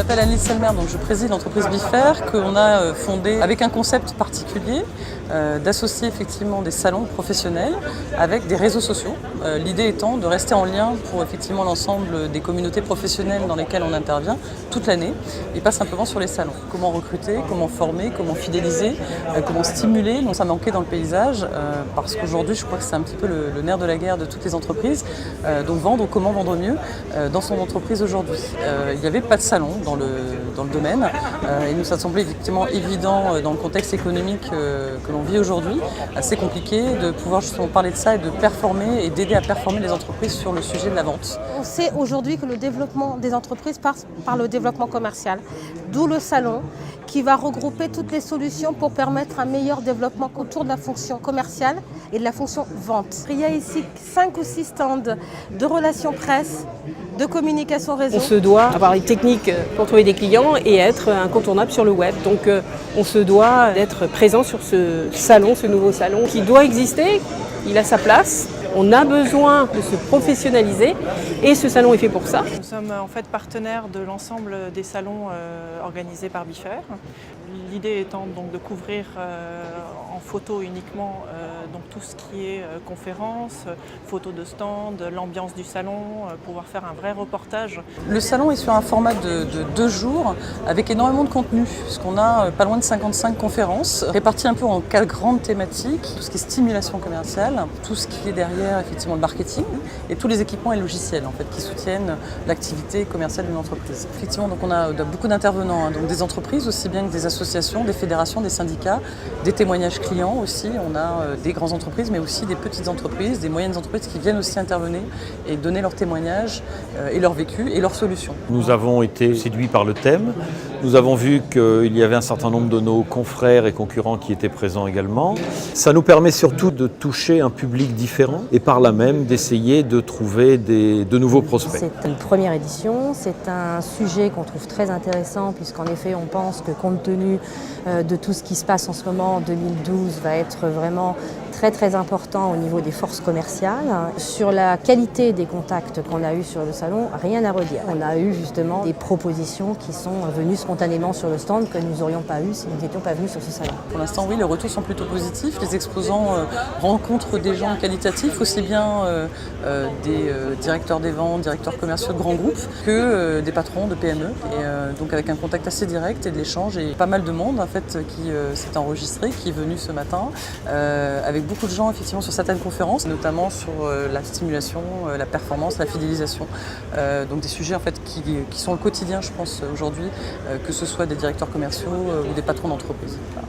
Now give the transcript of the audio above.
m'appelle Annelise Selmer, donc je préside l'entreprise Bifair qu'on a fondée avec un concept particulier d'associer effectivement des salons professionnels avec des réseaux sociaux. L'idée étant de rester en lien pour effectivement l'ensemble des communautés professionnelles dans lesquelles on intervient toute l'année et pas simplement sur les salons. Comment recruter, comment former, comment fidéliser, comment stimuler. Donc ça manquait dans le paysage parce qu'aujourd'hui je crois que c'est un petit peu le nerf de la guerre de toutes les entreprises. Donc comment vendre mieux dans son entreprise aujourd'hui. Il n'y avait pas de salon dans le domaine et nous ça semblait effectivement évident dans le contexte économique que l'on vit aujourd'hui, assez compliqué de pouvoir justement parler de ça et de performer et d'aider à performer les entreprises sur le sujet de la vente. On sait aujourd'hui que le développement des entreprises passe par le développement commercial, d'où le salon qui va regrouper toutes les solutions pour permettre un meilleur développement autour de la fonction commerciale et de la fonction vente. Il y a ici 5 ou 6 stands de relations presse, de communication réseau. On se doit avoir les techniques pour trouver des clients et être incontournable sur le web. Donc on se doit d'être présent sur ce salon, ce nouveau salon qui doit exister, il a sa place. On a besoin de se professionnaliser et ce salon est fait pour ça. Nous sommes en fait partenaires de l'ensemble des salons organisés par Bifair. L'idée étant donc de couvrir en photo uniquement donc tout ce qui est conférences, photos de stand, l'ambiance du salon, pouvoir faire un vrai reportage. Le salon est sur un format de 2 jours avec énormément de contenu puisqu'on a pas loin de 55 conférences réparties un peu en 4 grandes thématiques, tout ce qui est stimulation commerciale, tout ce qui est derrière effectivement le marketing et tous les équipements et logiciels en fait qui soutiennent l'activité commerciale d'une entreprise. Effectivement donc on a beaucoup d'intervenants, donc des entreprises aussi bien que des associations, des fédérations, des syndicats, des témoignages clients aussi. On a des grandes entreprises mais aussi des petites entreprises, des moyennes entreprises qui viennent aussi intervenir et donner leurs témoignages et leur vécu et leurs solutions. Nous avons été séduits par le thème. Nous avons vu qu'il y avait un certain nombre de nos confrères et concurrents qui étaient présents également. Ça nous permet surtout de toucher un public différent et par là même d'essayer de trouver de nouveaux prospects. C'est une première édition, c'est un sujet qu'on trouve très intéressant puisqu'en effet on pense que compte tenu de tout ce qui se passe en ce moment, 2012 va être vraiment très important au niveau des forces commerciales. Sur la qualité des contacts qu'on a eus sur le salon, rien à redire. On a eu justement des propositions qui sont venues spontanément sur le stand que nous n'aurions pas eu si nous n'étions pas venus sur ce salon. Pour l'instant, oui, les retours sont plutôt positifs. Les exposants rencontrent des gens qualitatifs, aussi bien des directeurs des ventes, directeurs commerciaux de grands groupes, que des patrons de PME. Et donc avec un contact assez direct et de l'échange et pas mal de monde en fait qui s'est enregistré, qui est venu ce matin, avec beaucoup de gens effectivement sur certaines conférences, notamment sur la stimulation, la performance, la fidélisation. Donc des sujets en fait qui sont le quotidien, je pense, aujourd'hui, que ce soit des directeurs commerciaux ou des patrons d'entreprise. Voilà.